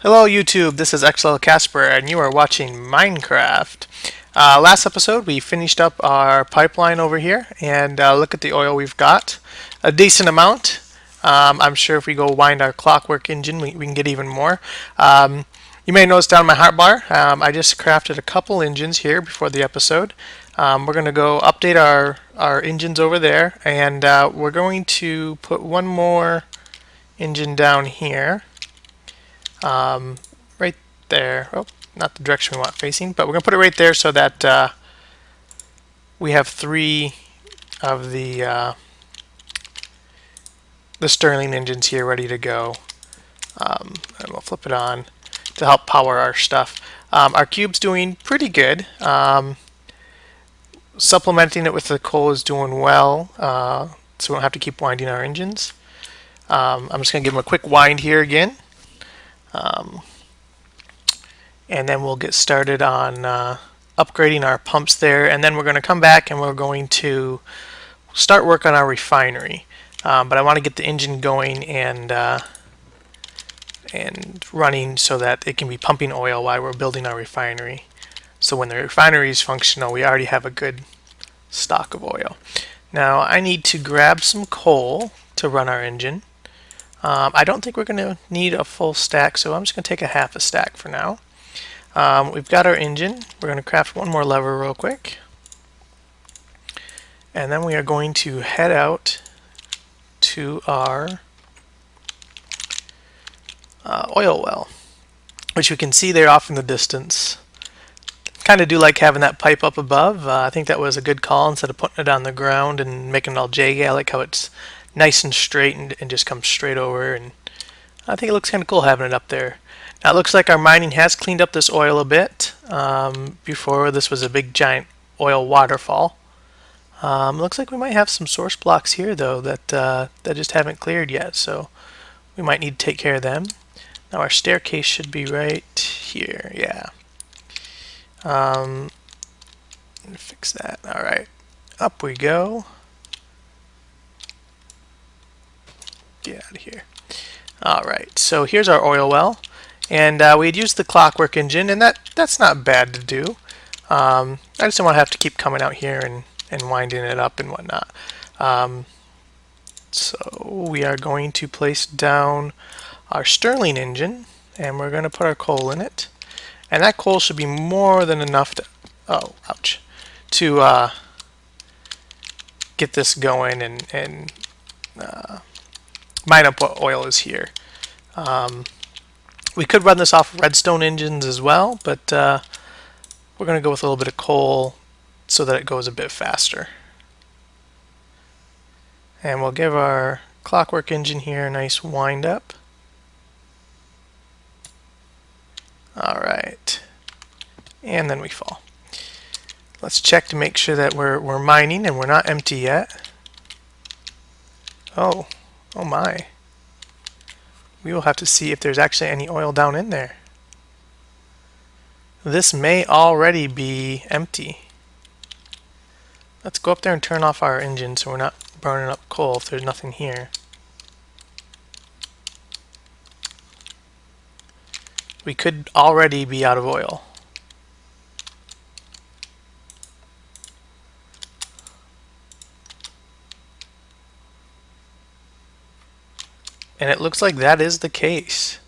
Hello YouTube, this is XL Casper and you are watching Minecraft. Last episode we finished up our pipeline over here and look at the oil we've got. A decent amount. I'm sure if we go wind our clockwork engine we can get even more. You may notice down my hotbar I just crafted a couple engines here before the episode. We're going to go update our engines over there and we're going to put one more engine down here. Right there. Oh, not the direction we want facing, but we're going to put it right there so that we have three of the Stirling engines here ready to go. And we'll flip it on to help power our stuff. Our cube's doing pretty good. Supplementing it with the coal is doing well, so we don't have to keep winding our engines. I'm just going to give them a quick wind here again. And then we'll get started on upgrading our pumps there, and then we're going to come back and we're going to start work on our refinery. But I want to get the engine going and running so that it can be pumping oil while we're building our refinery. So when the refinery is functional, we already have a good stock of oil. Now I need to grab some coal to run our engine. I don't think we're going to need a full stack, so I'm just going to take a half a stack for now. We've got our engine. We're going to craft one more lever real quick. And then we are going to head out to our oil well, which we can see there off in the distance. Kind of do like having that pipe up above. I think that was a good call instead of putting it on the ground and making it all jagged. I like how it's nice and straight and just comes straight over, and I think it looks kind of cool having it up there. Now it looks like our mining has cleaned up this oil a bit. Before this was a big giant oil waterfall. Looks like we might have some source blocks here though that just haven't cleared yet, so we might need to take care of them. Now our staircase should be right here. Yeah. Fix that. All right, up we go. Get out of here. All right, so here's our oil well, and we had used the clockwork engine, and that's not bad to do. I just don't want to have to keep coming out here and winding it up and whatnot. So we are going to place down our Stirling engine, and we're going to put our coal in it. And that coal should be more than enough to, oh, ouch, to get this going and mine up what oil is here. We could run this off redstone engines as well, but we're going to go with a little bit of coal so that it goes a bit faster. And we'll give our clockwork engine here a nice wind up. Alright, and then we fall. Let's check to make sure that we're mining and we're not empty yet. Oh my. We will have to see if there's actually any oil down in there. This may already be empty. Let's go up there and turn off our engine so we're not burning up coal if there's nothing here. We could already be out of oil. And it looks like that is the case.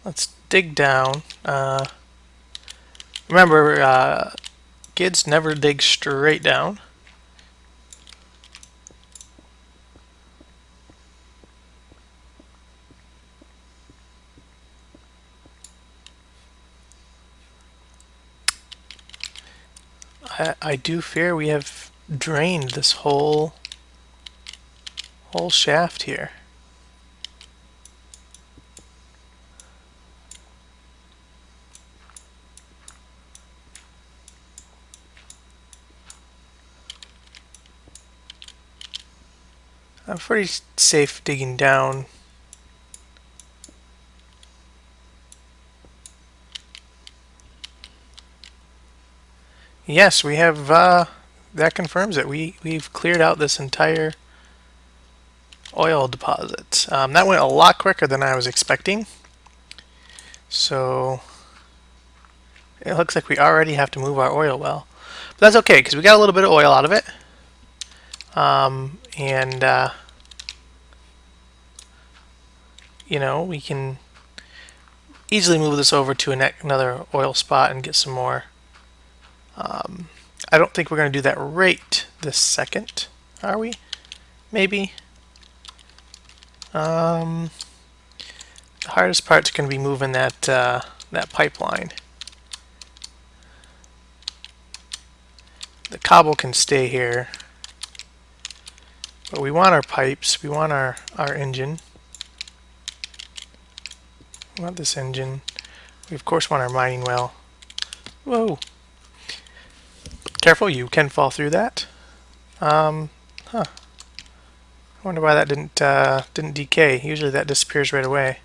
Let's dig down. Remember, kids never dig straight down. I do fear we have drained this whole shaft here. I'm pretty safe digging down. Yes, we have, that confirms it. We've cleared out this entire oil deposit. That went a lot quicker than I was expecting. So it looks like we already have to move our oil well. But that's okay, because we got a little bit of oil out of it. And you know, we can easily move this over to another oil spot and get some more. I don't think we're going to do that right this second, are we? Maybe. The hardest part's going to be moving that that pipeline. The cobble can stay here, but we want our pipes. We want our engine. We want this engine. We of course want our mining well. Whoa! Careful, you can fall through that. Huh. I wonder why that didn't decay. Usually that disappears right away.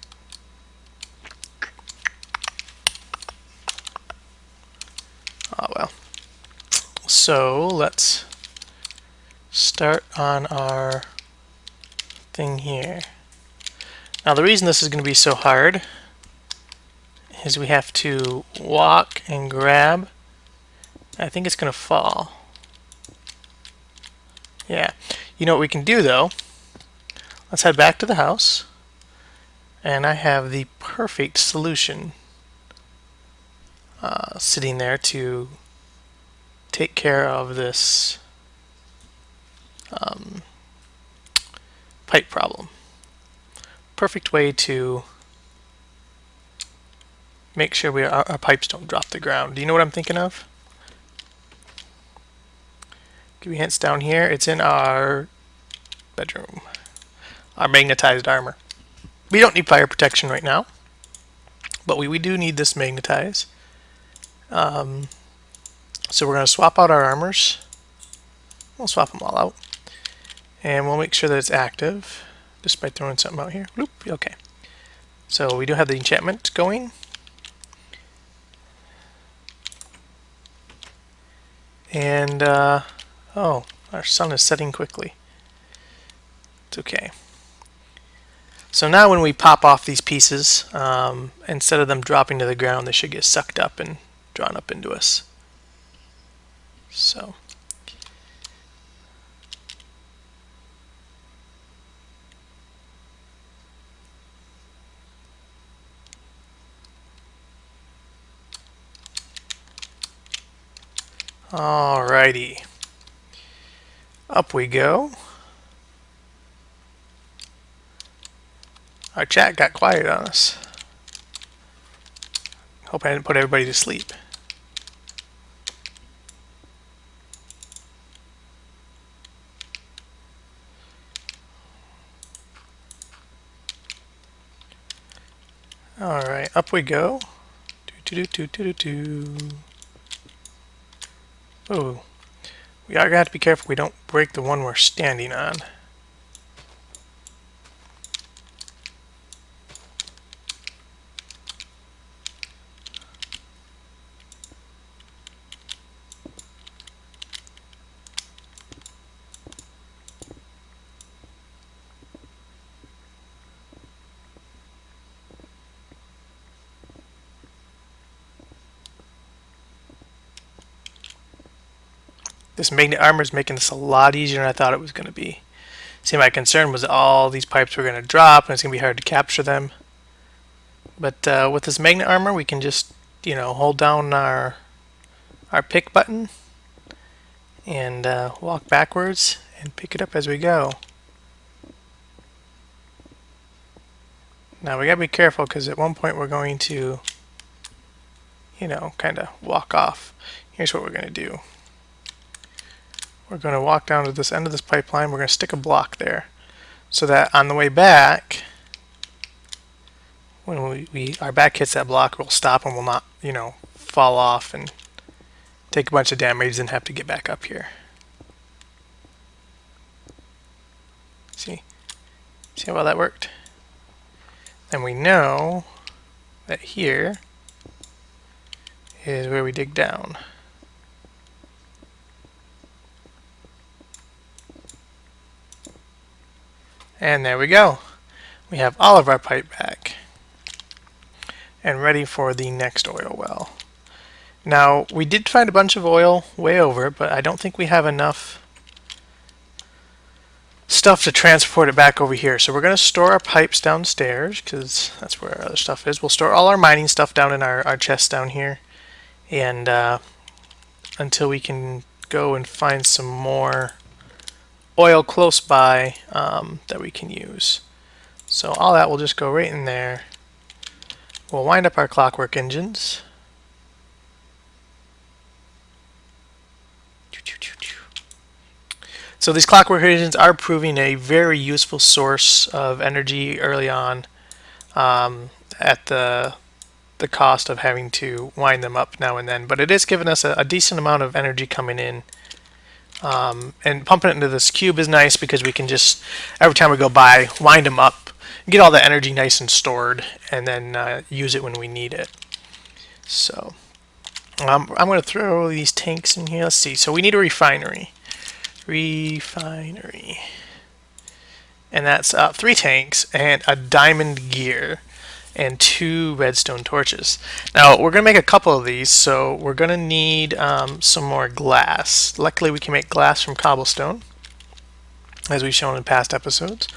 Oh well. So let's start on our thing here. Now the reason this is going to be so hard is we have to walk and grab. I think it's going to fall. Yeah. You know what we can do though? Let's head back to the house. And I have the perfect solution sitting there to take care of this pipe problem. Perfect way to make sure our pipes don't drop the ground. Do you know what I'm thinking of? Give you hints down here. It's in our bedroom. Our magnetized armor. We don't need fire protection right now, but we do need this magnetize. So we're going to swap out our armors. We'll swap them all out. And we'll make sure that it's active, just by throwing something out here. Bloop, okay. So we do have the enchantment going. And, oh, our sun is setting quickly. It's okay. So now when we pop off these pieces, instead of them dropping to the ground, they should get sucked up and drawn up into us. So. Alrighty. Up we go. Our chat got quiet on us. Hope I didn't put everybody to sleep. Alright, up we go. Oh, we are going to have to be careful we don't break the one we're standing on. This magnet armor is making this a lot easier than I thought it was going to be. See, my concern was that all these pipes were going to drop and it's going to be hard to capture them. But with this magnet armor, we can just, you know, hold down our pick button and walk backwards and pick it up as we go. Now we gotta be careful because at one point we're going to, you know, kind of walk off. Here's what we're going to do. We're going to walk down to this end of this pipeline. We're going to stick a block there so that on the way back, when our back hits that block, we'll stop and we'll not, you know, fall off and take a bunch of damage and have to get back up here. See how well that worked? And we know that here is where we dig down. And there we go. We have all of our pipe back and ready for the next oil well. Now, we did find a bunch of oil way over, but I don't think we have enough stuff to transport it back over here. So we're going to store our pipes downstairs because that's where our other stuff is. We'll store all our mining stuff down in our chest down here, and until we can go and find some more oil close by that we can use. So all that will just go right in there. We'll wind up our clockwork engines. So these clockwork engines are proving a very useful source of energy early on, at the cost of having to wind them up now and then. But it is giving us a decent amount of energy coming in. And pumping it into this cube is nice because we can just, every time we go by, wind them up, get all the energy nice and stored, and then use it when we need it. So I'm going to throw these tanks in here. Let's see. So we need a refinery. Refinery. And that's 3 tanks and a diamond gear and 2 redstone torches. Now we're going to make a couple of these, so we're going to need some more glass. Luckily we can make glass from cobblestone, as we've shown in past episodes.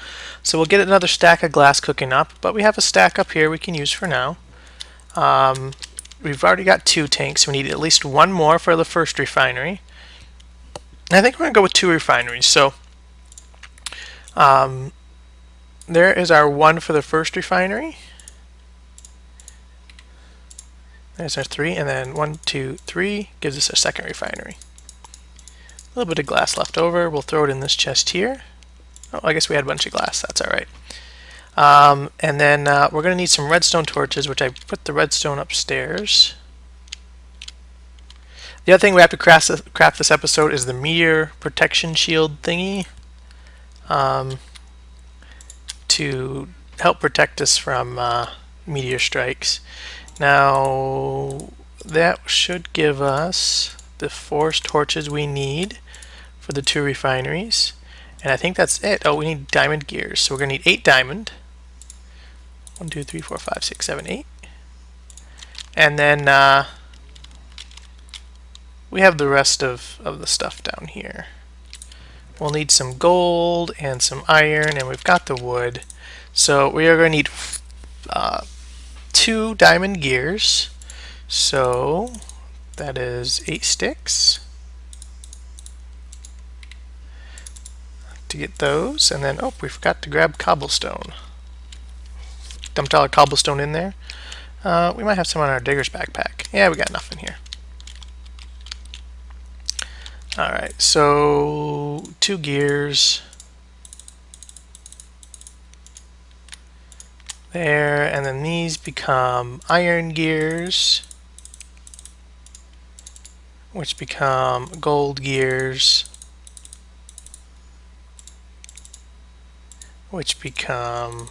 So we'll get another stack of glass cooking up, but we have a stack up here we can use for now. We've already got 2 tanks, so we need at least 1 more for the first refinery. And I think we're going to go with 2 refineries. So there is our 1 for the first refinery. There's our 3, and then 1, 2, 3 gives us our second refinery. A little bit of glass left over. We'll throw it in this chest here. Oh, I guess we had a bunch of glass. That's all right. And then we're going to need some redstone torches, which I put the redstone upstairs. The other thing we have to craft this episode is the meteor protection shield thingy, to help protect us from meteor strikes. Now that should give us the 4 torches we need for the 2 refineries, and I think that's it. Oh, we need diamond gears, so we're going to need 8 diamond. 1, 2, 3, 4, 5, 6, 7, 8. And then we have the rest of the stuff down here. We'll need some gold and some iron, and we've got the wood. So we are going to need 2 diamond gears. So that is 8 sticks to get those. And then, oh, we forgot to grab cobblestone. Dumped all our cobblestone in there. We might have some on our digger's backpack. Yeah, we got enough in here. Alright, so 2 gears there, and then these become iron gears, which become gold gears, which become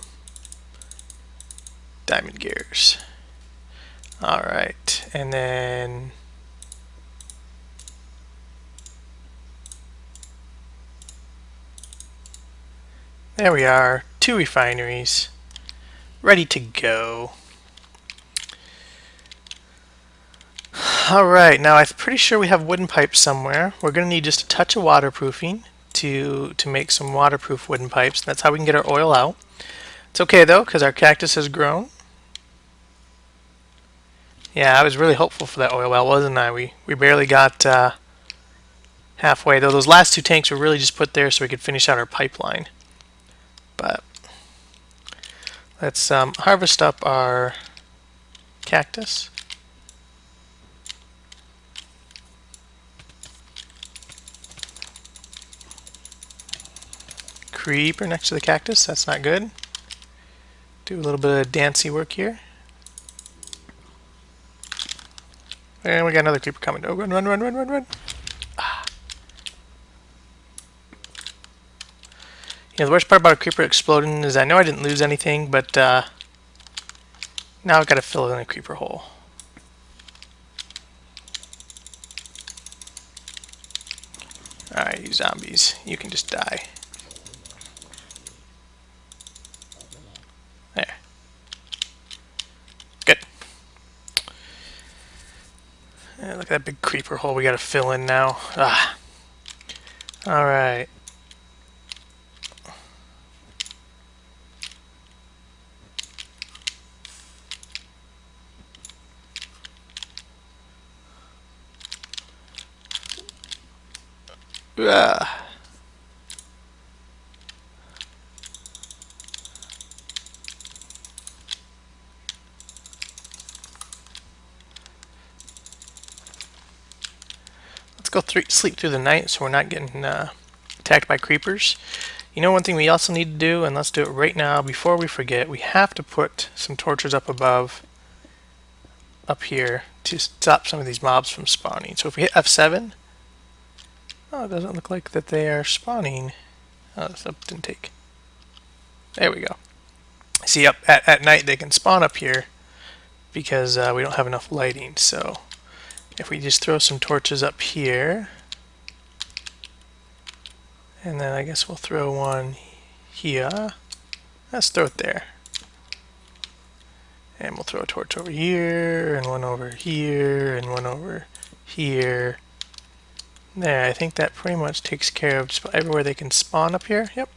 diamond gears. Alright, and then there we are, 2 refineries ready to go. Alright, now I'm pretty sure we have wooden pipes somewhere. We're going to need just a touch of waterproofing to make some waterproof wooden pipes. That's how we can get our oil out. It's okay though, because our cactus has grown. Yeah, I was really hopeful for that oil well, wasn't I? We barely got halfway, though those last 2 tanks were really just put there so we could finish out our pipeline. But let's harvest up our cactus. Creeper next to the cactus, that's not good. Do a little bit of dancy work here. And we got another creeper coming. Oh, run, run, run, run, run, run. Ah. You know, the worst part about a creeper exploding is I know I didn't lose anything, but now I've got to fill in a creeper hole. Alright, you zombies, you can just die. Look at that big creeper hole we gotta fill in now. Ah. Alright. Ah. Let's go sleep through the night so we're not getting attacked by creepers. You know, one thing we also need to do, and let's do it right now before we forget, we have to put some torches up above, up here, to stop some of these mobs from spawning. So if we hit F7, oh, it doesn't look like that they are spawning. Oh, this didn't take. There we go. See, up at night they can spawn up here because we don't have enough lighting. So if we just throw some torches up here, and then I guess we'll throw one here. Let's throw it there. And we'll throw a torch over here, and one over here, and one over here. There, I think that pretty much takes care of just about everywhere they can spawn up here. Yep.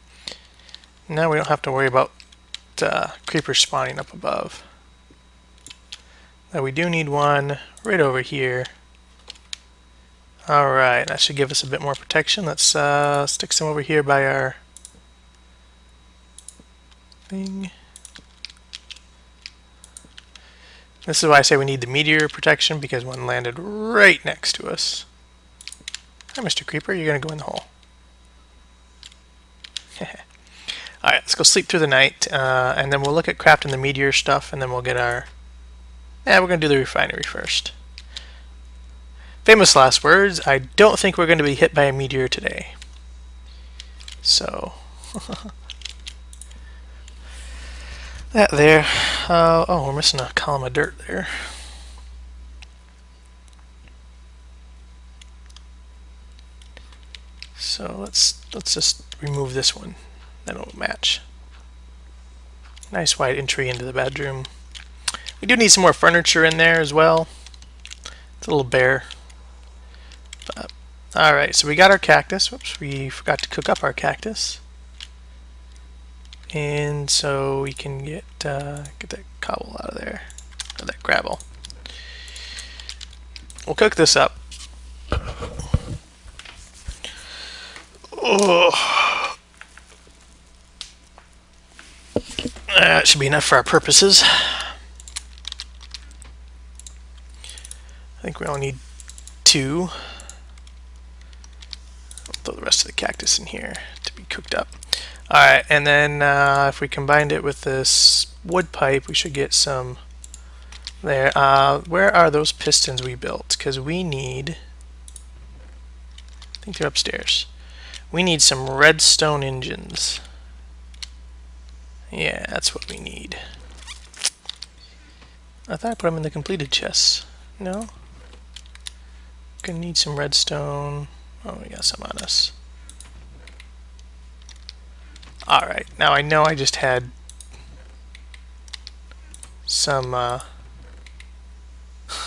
Now we don't have to worry about creepers spawning up above. Now we do need one right over here. Alright, that should give us a bit more protection. Let's stick some over here by our thing. This is why I say we need the meteor protection, because one landed right next to us. Hi, Mr. Creeper, you're going to go in the hole. Alright, let's go sleep through the night, and then we'll look at crafting the meteor stuff, and then we'll get our... we're going to do the refinery first. Famous last words, I don't think we're going to be hit by a meteor today. So... that there. Oh, we're missing a column of dirt there. So let's just remove this one. That won't match. Nice wide entry into the bedroom. We do need some more furniture in there as well. It's a little bare. Alright, so we got our cactus. Whoops, we forgot to cook up our cactus. And so we can get that cobble out of there, or that gravel. We'll cook this up. Oh. That should be enough for our purposes. I think we only need 2. I'll throw the rest of the cactus in here to be cooked up. Alright, and then if we combined it with this wood pipe, we should get some there. Where are those pistons we built? Because we need... I think they're upstairs. We need some redstone engines. Yeah, that's what we need. I thought I put them in the completed chests. No? Gonna need some redstone. Oh, we got some on us. Alright, now I know I just had some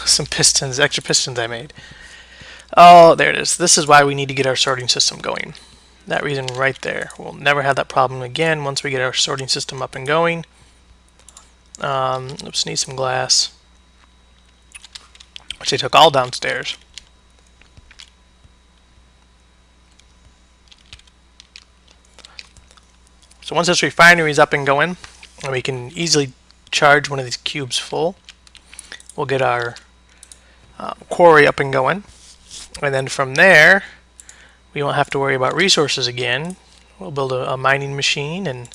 some pistons, extra pistons I made. Oh, there it is. This is why we need to get our sorting system going. That reason right there. We'll never have that problem again once we get our sorting system up and going. Oops, need some glass. Which I took all downstairs. So once this refinery is up and going, and we can easily charge one of these cubes full, we'll get our quarry up and going. And then from there, we won't have to worry about resources again. We'll build a mining machine, and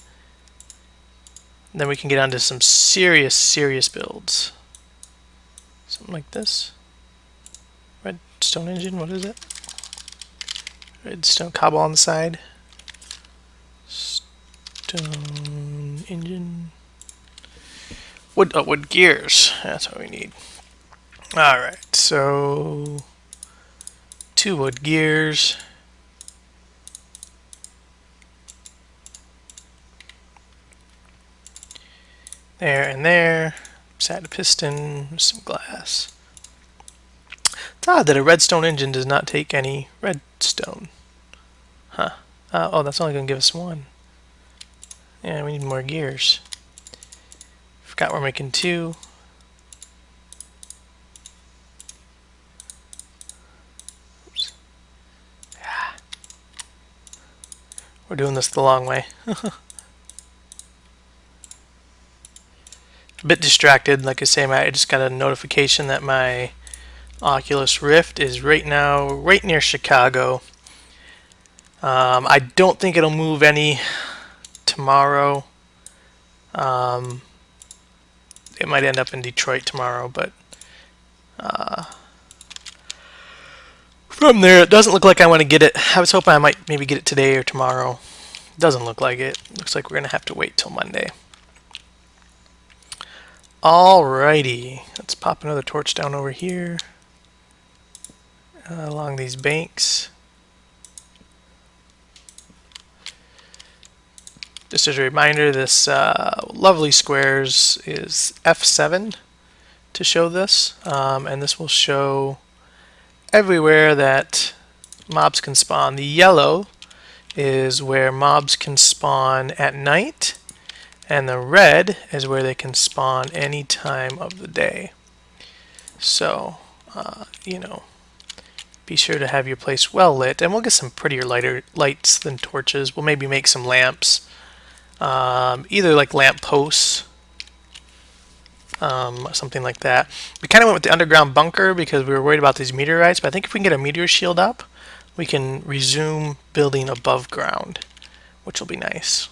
then we can get onto some serious builds. Something like this. Redstone engine, what is it? Redstone cobble on the side. Stone engine. Wood gears. That's what we need. Alright, so 2 wood gears. There and there. Just add a piston, some glass. It's odd that a redstone engine does not take any redstone. Huh. Oh, that's only going to give us one. Yeah, we need more gears. Forgot we're making two. Oops. Ah. We're doing this the long way. A bit distracted. Like I say, I just got a notification that my Oculus Rift is right now right near Chicago. I don't think it'll move any tomorrow. It might end up in Detroit tomorrow, but from there, it doesn't look like I want to get it. I was hoping I might maybe get it today or tomorrow. Doesn't look like it. Looks like we're going to have to wait till Monday. Alrighty, let's pop another torch down over here along these banks. Just as a reminder, this lovely squares is F7 to show this, and this will show everywhere that mobs can spawn. The yellow is where mobs can spawn at night, and the red is where they can spawn any time of the day. So, you know, be sure to have your place well lit, and we'll get some prettier lighter lights than torches. We'll maybe make some lamps, either like lamp posts, something like that. We kind of went with the underground bunker because we were worried about these meteorites, but I think if we can get a meteor shield up, we can resume building above ground, which will be nice.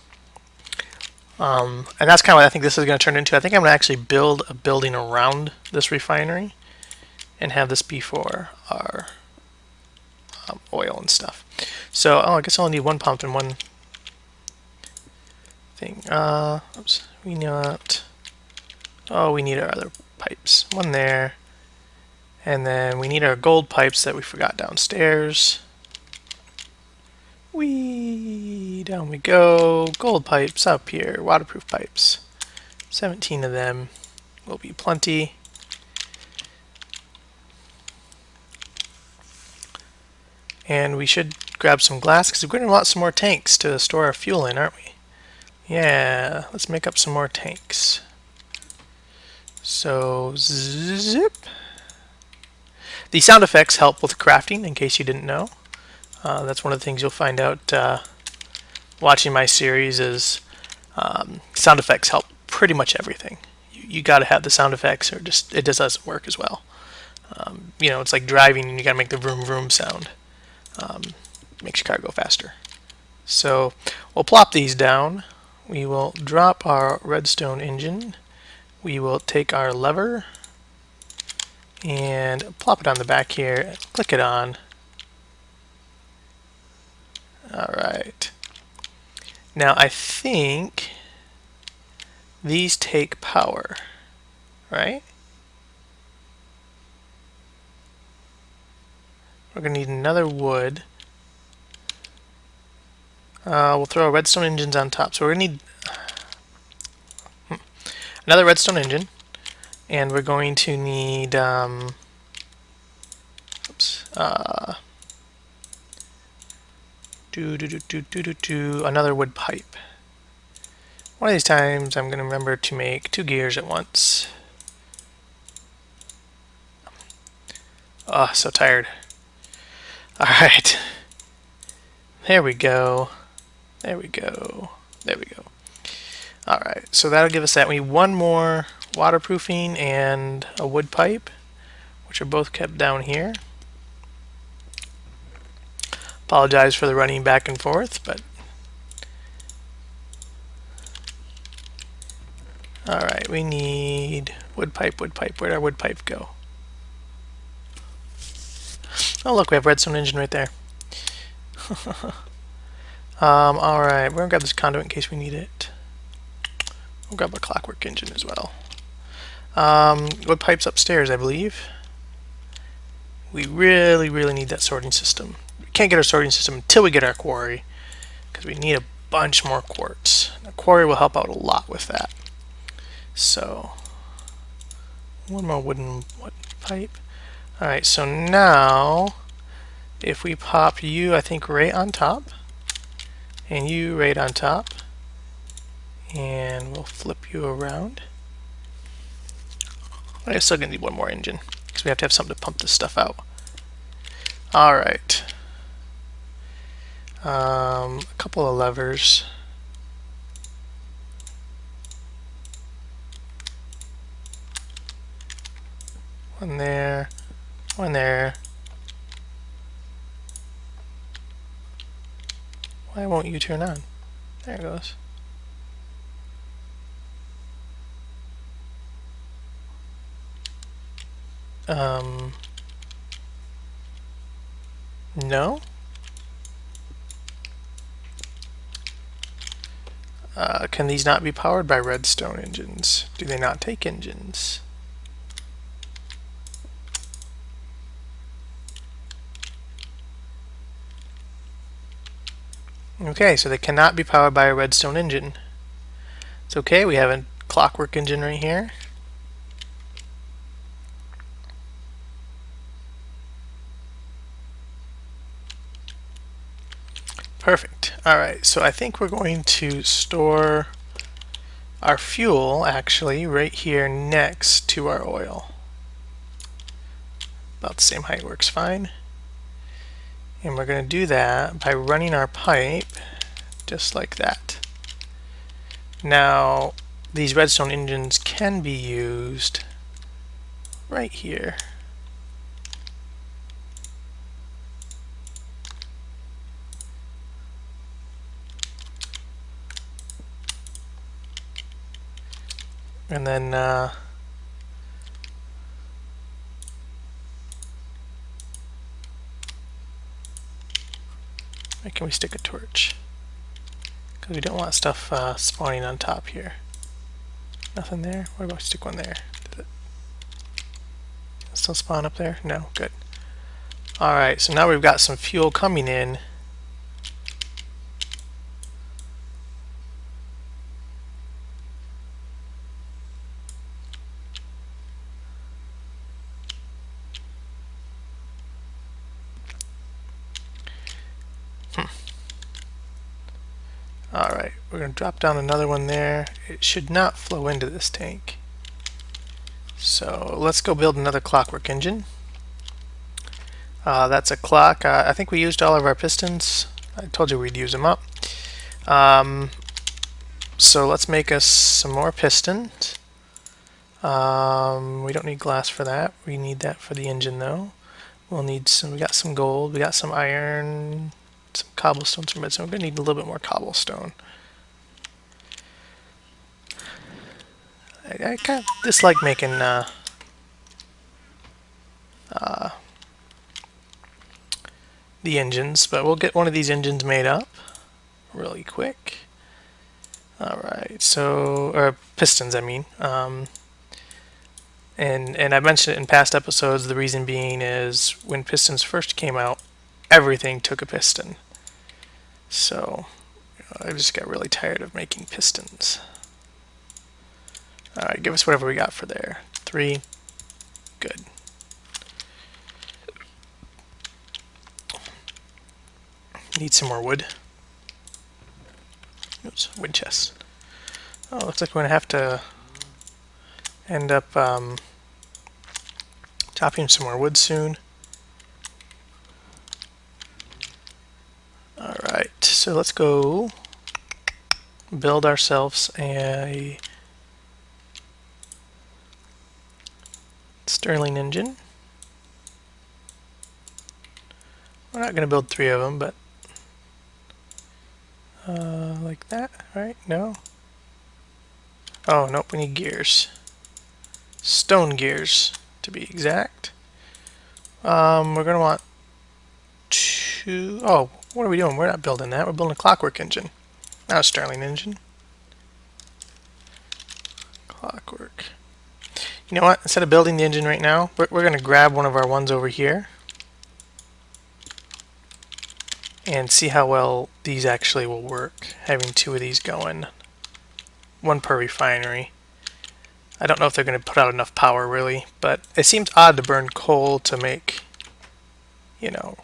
And that's kind of what I think this is going to turn into. I think I'm going to actually build a building around this refinery and have this be for our oil and stuff. So, I guess I'll only need one pump and one thing. Oops, we need our other pipes. One there. And then we need our gold pipes that we forgot downstairs. Down we go. Gold pipes up here. Waterproof pipes. 17 of them will be plenty. And we should grab some glass because we're going to want some more tanks to store our fuel in, aren't we? Yeah, let's make up some more tanks. So, zip. The sound effects help with crafting, in case you didn't know. That's one of the things you'll find out watching my series is sound effects help pretty much everything. You got to have the sound effects, or just it just doesn't work as well. You know, it's like driving, and you got to make the vroom vroom sound. Makes your car go faster. So we'll plop these down. We will drop our redstone engine. We will take our lever and plop it on the back here and click it on. Alright. Now I think these take power, right? We're going to need another wood. We'll throw our redstone engines on top. So we're going to need another redstone engine. And we're going to need another wood pipe. One of these times I'm going to remember to make 2 gears at once. Oh, so tired. Alright. There we go. There we go. There we go. Alright, so that'll give us that. We need one more waterproofing and a wood pipe, which are both kept down here. Apologize for the running back and forth, but alright, we need wood pipe, wood pipe. Where'd our wood pipe go? Oh look, we have redstone engine right there. Alright, we're gonna grab this conduit in case we need it. We'll grab a clockwork engine as well. Wood pipes upstairs, I believe. We really, really need that sorting system. We can't get our sorting system until we get our quarry, because we need a bunch more quartz. A quarry will help out a lot with that. So, one more wooden pipe. Alright, so now if we pop you, I think, right on top, and you right on top, and we'll flip you around. I'm still going to need one more engine, because we have to have something to pump this stuff out. Alright. A couple of levers. One there, one there. Why won't you turn on? There it goes. No? Can these not be powered by redstone engines? Do they not take engines? Okay, so they cannot be powered by a redstone engine. It's okay, we have a clockwork engine right here. Perfect. Alright, so I think we're going to store our fuel actually right here next to our oil. About the same height works fine. And we're going to do that by running our pipe just like that. Now, these redstone engines can be used right here. And then where can we stick a torch? Because we don't want stuff spawning on top here. Nothing there? What about stick one there? Does it still spawn up there? No? Good. Alright, so now we've got some fuel coming in. Alright, we're going to drop down another one there. It should not flow into this tank. So let's go build another clockwork engine. That's a clock. I think we used all of our pistons. I told you we'd use them up. So let's make us some more pistons. We don't need glass for that. We need that for the engine though. We'll need some, we got some gold, we got some iron, some cobblestone, some redstone. We're going to need a little bit more cobblestone. I kind of dislike making the engines, but we'll get one of these engines made up really quick. Alright, so, or pistons I mean. And I mentioned it in past episodes, the reason being is when pistons first came out, everything took a piston. So I just got really tired of making pistons. Alright, give us whatever we got for there. 3. Good. Need some more wood. Oops, wood chest. Oh, looks like we're going to have to end up chopping some more wood soon. Alright, so let's go build ourselves a Stirling engine. We're not going to build 3 of them, but like that, right? No? Oh, nope, we need gears. Stone gears, to be exact. We're going to want 2... Oh, what are we doing? We're not building that. We're building a clockwork engine. Not a Stirling engine. Clockwork. You know what? Instead of building the engine right now, we're going to grab one of our ones over here and see how well these actually will work, having 2 of these going. 1 per refinery. I don't know if they're going to put out enough power really, but it seems odd to burn coal to make, you know,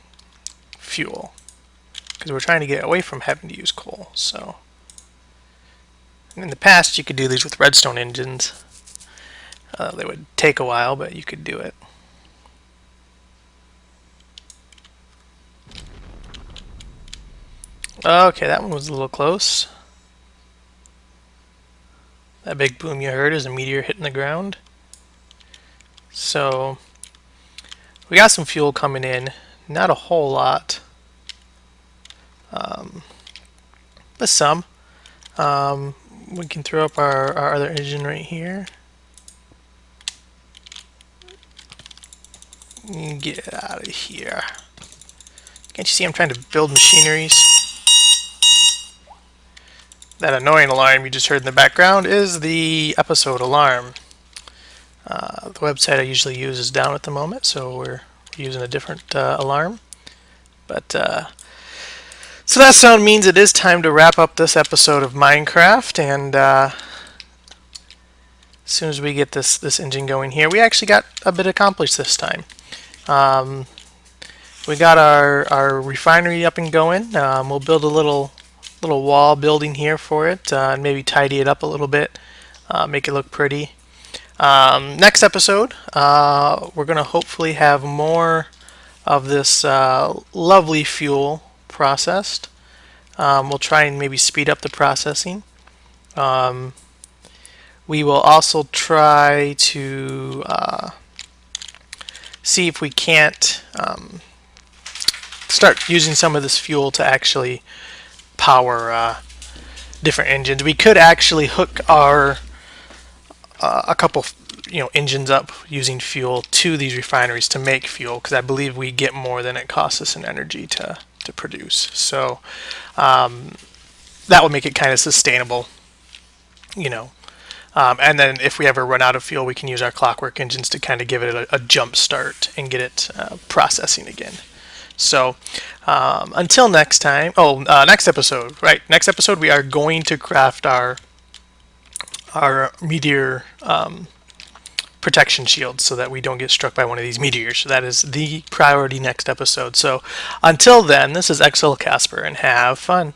fuel, because we're trying to get away from having to use coal. So in the past you could do these with redstone engines. They would take a while, but you could do it. Okay, that one was a little close. That big boom you heard is a meteor hitting the ground. So we got some fuel coming in, not a whole lot, but some. We can throw up our other engine right here. Get out of here. Can't you see I'm trying to build machineries? That annoying alarm you just heard in the background is the episode alarm. The website I usually use is down at the moment, so we're using a different alarm. But so that sound means it is time to wrap up this episode of Minecraft, and as soon as we get this engine going here, we actually got a bit accomplished this time. We got our refinery up and going. We'll build a little wall building here for it, and maybe tidy it up a little bit, make it look pretty. Next episode, we're going to hopefully have more of this lovely fuel processed. We'll try and maybe speed up the processing. We will also try to see if we can't start using some of this fuel to actually power different engines. We could actually hook our a couple engines up using fuel to these refineries to make fuel, because I believe we get more than it costs us in energy to produce. So that would make it kind of sustainable, and then if we ever run out of fuel, we can use our clockwork engines to kind of give it a jump start and get it processing again. So until next time, next episode, right? Next episode, we are going to craft our meteor protection shield so that we don't get struck by one of these meteors. So that is the priority next episode. So until then, this is XL Casper, and have fun.